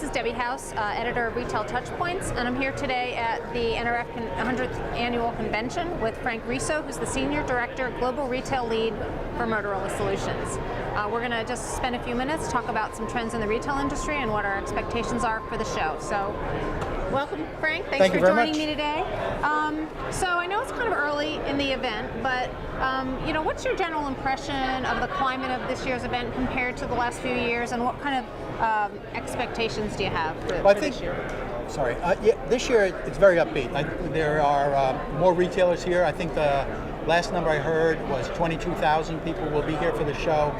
This is Debbie House, editor of Retail TouchPoints, and I'm here today at the NRF 100th Annual Convention with Frank Riso, who's the Senior Director, Global Retail Lead for Motorola Solutions. We're going to just spend a few minutes, talk about some trends in the retail industry and what our expectations are for the show. So, welcome, Frank. Thanks for joining me today. So I know it's kind of early in the event, but what's your general impression of the climate of this year's event compared to the last few years, and what kind of expectations do you have for this year? Sorry, this year it's very upbeat. There are more retailers here. I think the last number I heard was 22,000 people will be here for the show.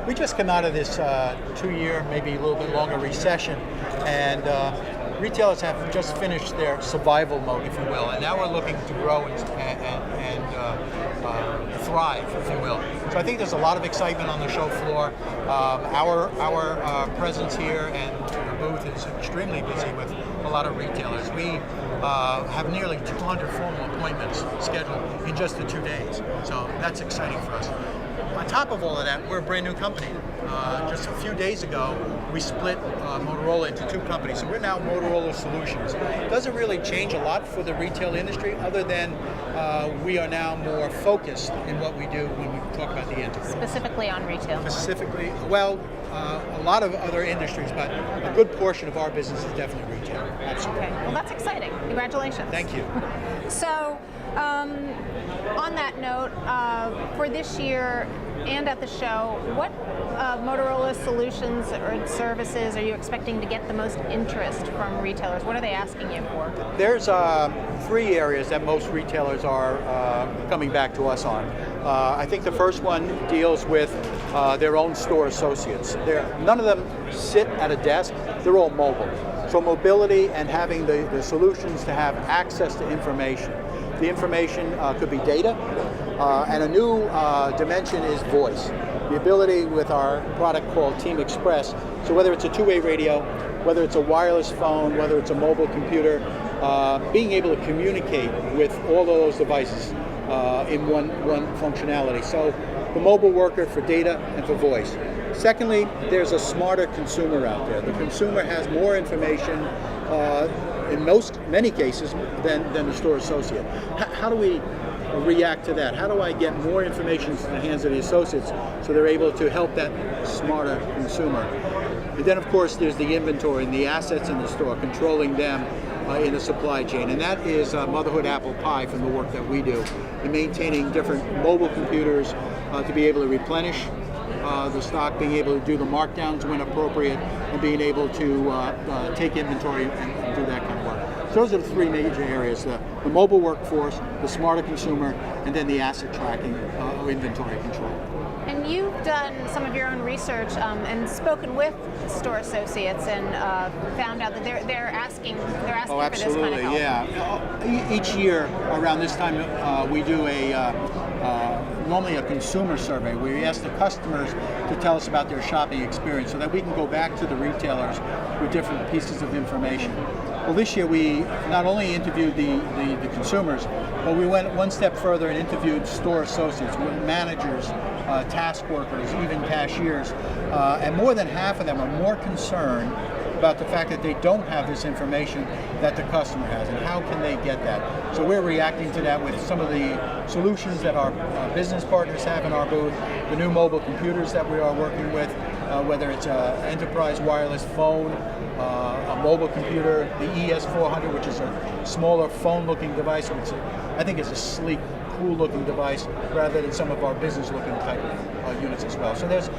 We just come out of this 2-year, maybe a little bit longer recession, and retailers have just finished their survival mode, if you will, and now we're looking to grow and thrive, if you will. So I think there's a lot of excitement on the show floor. Our presence here and the booth is extremely busy with a lot of retailers. We have nearly 200 formal appointments scheduled in just the 2 days, so that's exciting for us. On top of all of that, we're a brand new company. Just a few days ago, we split Motorola into 2 companies, so we're now Motorola Solutions. It doesn't really change a lot for the retail industry, other than we are now more focused in what we do when we talk about the enterprise. Specifically on retail? Specifically, well, a lot of other industries, but a good portion of our business is definitely retail. Absolutely. Okay, well that's exciting. Congratulations. Thank you. So, on that note, for this year and at the show, what Motorola Solutions or services are you expecting to get the most interest from retailers? What are they asking you for? There's 3 areas that most retailers are coming back to us on. I think the first one deals with their own store associates. None of them sit at a desk, they're all mobile. So mobility and having the solutions to have access to information. The information could be data, and a new dimension is voice. The ability with our product called Team Express, so whether it's a 2-way radio, whether it's a wireless phone, whether it's a mobile computer, being able to communicate with all of those devices in one functionality. So the mobile worker for data and for voice. Secondly, there's a smarter consumer out there. The consumer has more information in many cases than the store associate. How do we react to that? How do I get more information in the hands of the associates so they're able to help that smarter consumer? And then of course there's the inventory and the assets in the store, controlling them in the supply chain, and that is motherhood apple pie from the work that we do in maintaining different mobile computers to be able to replenish the stock, being able to do the markdowns when appropriate, and being able to take inventory and do that kind of work. So those are the 3 major areas: the mobile workforce, the smarter consumer, and then the asset tracking or inventory control. And you've done some of your own research and spoken with store associates and found out that they're asking oh, for this kind of help. Yeah. Each year around this time we do normally a consumer survey where we ask the customers to tell us about their shopping experience so that we can go back to the retailers with different pieces of information. Well, this year we not only interviewed the consumers, but we went one step further and interviewed store associates, managers, task workers, even cashiers, and more than half of them are more concerned about the fact that they don't have this information that the customer has, and how can they get that. So we're reacting to that with some of the solutions that our business partners have in our booth, the new mobile computers that we are working with, whether it's an enterprise wireless phone, a mobile computer, the ES400, which is a smaller phone-looking device, which I think is a sleek, cool-looking device, rather than some of our business-looking type of units as well. So there's,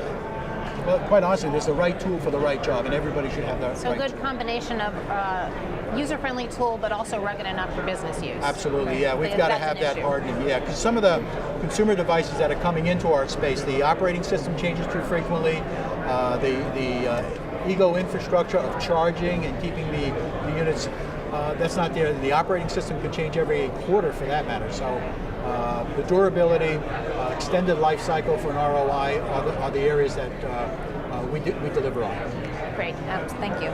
well, quite honestly, there's the right tool for the right job, and everybody should have that. So right a good tool. Combination of user-friendly tool, but also rugged enough for business use. Absolutely, yeah. We've got to have that hardening, yeah. Because some of the consumer devices that are coming into our space, the operating system changes too frequently. The ego infrastructure of charging and keeping the units, that's not there. The operating system can change every quarter, for that matter. So the durability, extended life cycle for an ROI are the areas that we deliver on. Great, thank you.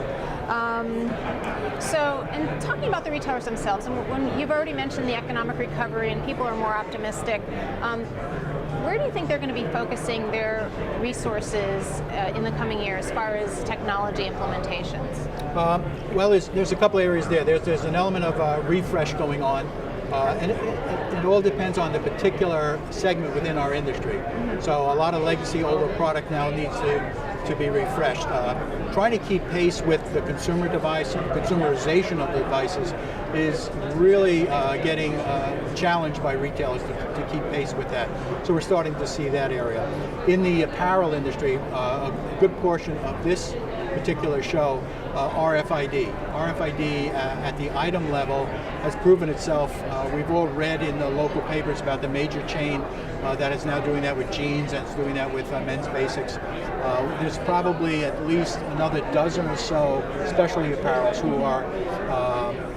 So, and talking about the retailers themselves, and when you've already mentioned the economic recovery and people are more optimistic, where do you think they're going to be focusing their resources in the coming year as far as technology implementations? Well, there's a couple areas there. There's an element of refresh going on, and it all depends on the particular segment within our industry. Mm-hmm. So a lot of legacy older product now needs to be refreshed. Trying to keep pace with the consumer device and consumerization of the devices is really getting challenged by retailers to keep pace with that. So we're starting to see that area. In the apparel industry, a good portion of this particular show, RFID. RFID at the item level has proven itself. We've all read in the local papers about the major chain that is now doing that with jeans, and it's doing that with men's basics. There's probably at least another dozen or so specialty apparels who are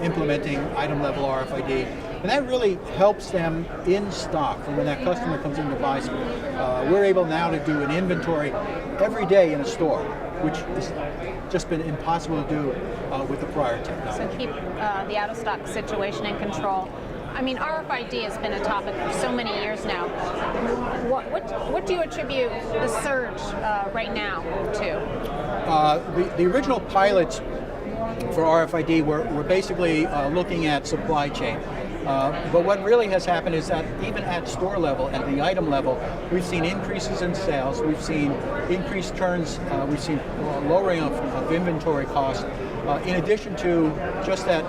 implementing item level RFID. And that really helps them in stock. And when that customer comes in to buy something, we're able now to do an inventory every day in a store, which has just been impossible to do with the prior technology. So keep the out-of-stock situation in control. I mean, RFID has been a topic for so many years now. What do you attribute the surge right now to? The original pilots for RFID were basically looking at supply chain. But what really has happened is that even at store level, at the item level, we've seen increases in sales, we've seen increased turns, we've seen lowering of inventory costs, in addition to just that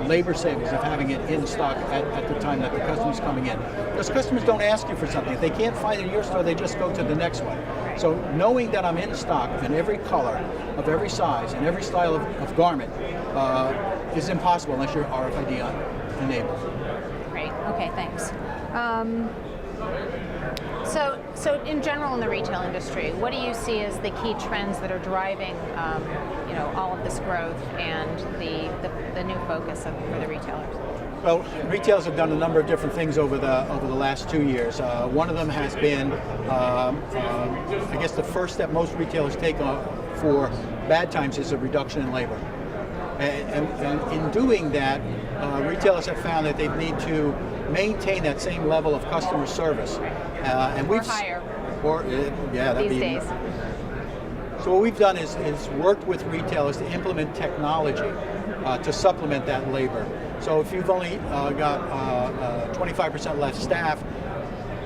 labor savings of having it in stock at the time that the customer's coming in. Because customers don't ask you for something. If they can't find it in your store, they just go to the next one. So knowing that I'm in stock in every color, of every size, and every style of garment is impossible unless you're RFID enabled. Great. Okay. Thanks. So in general in the retail industry, what do you see as the key trends that are driving, all of this growth and the new focus for the retailers? Well, retailers have done a number of different things over the last 2 years. One of them has been, I guess, the first step most retailers take for bad times is a reduction in labor. And in doing that, retailers have found that they need to maintain that same level of customer service, and or higher. These days. So what we've done is worked with retailers to implement technology to supplement that labor. So if you've only got 25% less staff,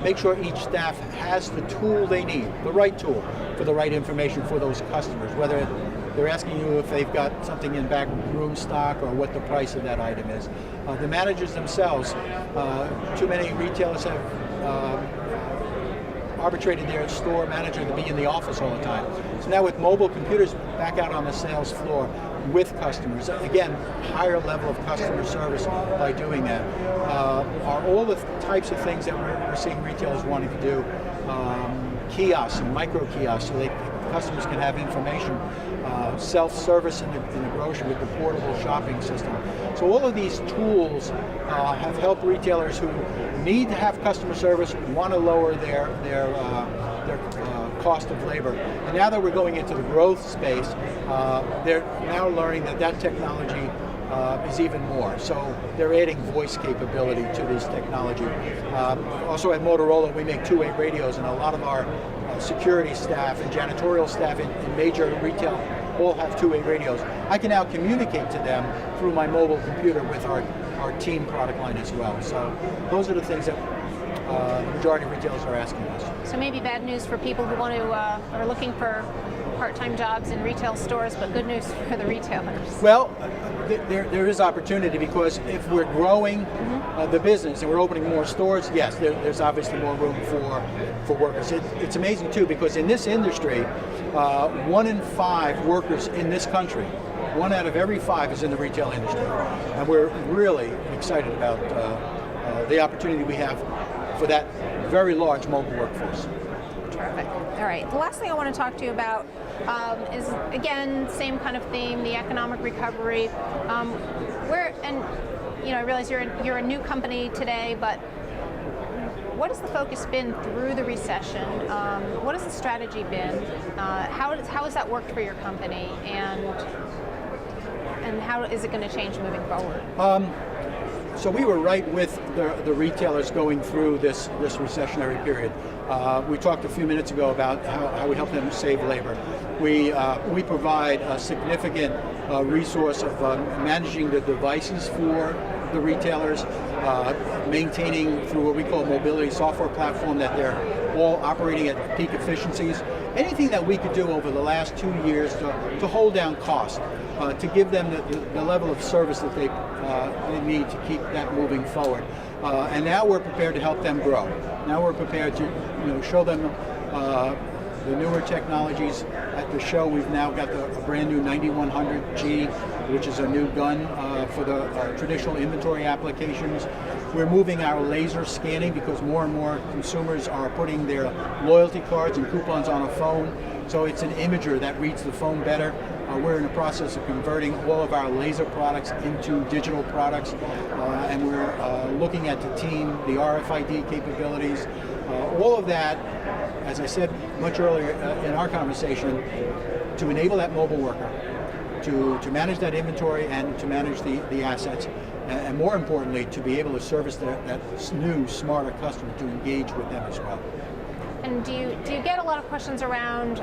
make sure each staff has the tool they need, the right tool for the right information for those customers, whether they're asking you if they've got something in back room stock or what the price of that item is. The managers themselves, too many retailers have arbitrated their store manager to be in the office all the time. So now with mobile computers back out on the sales floor with customers, again, higher level of customer service by doing that, are all the types of things that we're seeing retailers wanting to do. Kiosks and micro kiosks so customers can have information, self-service in the grocery with the portable shopping system. So all of these tools have helped retailers who need to have customer service, want to lower their cost of labor. And now that we're going into the growth space, they're now learning that technology is even more. So they're adding voice capability to this technology. Also at Motorola, we make two-way radios, and a lot of our security staff and janitorial staff in major retail all have two-way radios. I can now communicate to them through my mobile computer with our team product line as well. So those are the things that the majority of retailers are asking us. So maybe bad news for people who are looking for part-time jobs in retail stores, but good news for the retailers. Well, there is opportunity, because if we're growing the business and we're opening more stores, yes, there's obviously more room for workers. It's amazing too, because in this industry, 1 in 5 workers in this country, 1 out of every 5 is in the retail industry, and we're really excited about the opportunity we have for that very large mobile workforce. Terrific. All right. The last thing I want to talk to you about is, again, same kind of theme, the economic recovery. I realize you're a new company today, but what has the focus been through the recession? What has the strategy been? How has that worked for your company, and how is it going to change moving forward? So we were right with the retailers going through this recessionary period. We talked a few minutes ago about how we help them save labor. We provide a significant resource of managing the devices for the retailers, maintaining through what we call a mobility software platform that they're all operating at peak efficiencies. Anything that we could do over the last 2 years to hold down costs, to give them the level of service that they need to keep that moving forward. And now we're prepared to help them grow. Now we're prepared to show them the newer technologies. At the show, we've now got a brand new 9100G, which is a new gun for the traditional inventory applications. We're moving our laser scanning because more and more consumers are putting their loyalty cards and coupons on a phone. So it's an imager that reads the phone better. We're in the process of converting all of our laser products into digital products, and we're looking at the team, the RFID capabilities, all of that, as I said much earlier in our conversation, to enable that mobile worker, to manage that inventory and to manage the assets, and more importantly, to be able to service that new, smarter customer, to engage with them as well. And do you get a lot of questions around,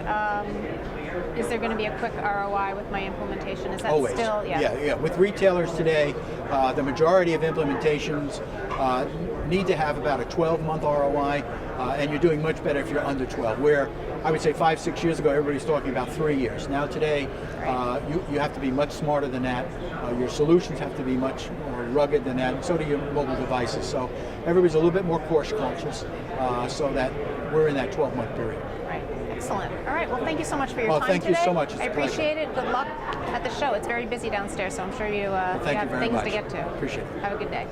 is there going to be a quick ROI with my implementation? Is that Always. Still? Yeah. With retailers today, the majority of implementations need to have about a 12-month ROI, and you're doing much better if you're under 12, where I would say 5-6 years ago, everybody's talking about 3 years. Now today, you have to be much smarter than that. Your solutions have to be much more rugged than that, and so do your mobile devices. So everybody's a little bit more cost conscious, so that we're in that 12-month period. Right. Excellent. All right. Well, thank you so much for your time thank today. you so much. It's I a pleasure. appreciate it. Good luck at the show. It's very busy downstairs, so I'm sure you have Thank you very things much. to get to. Appreciate it. Have a good day.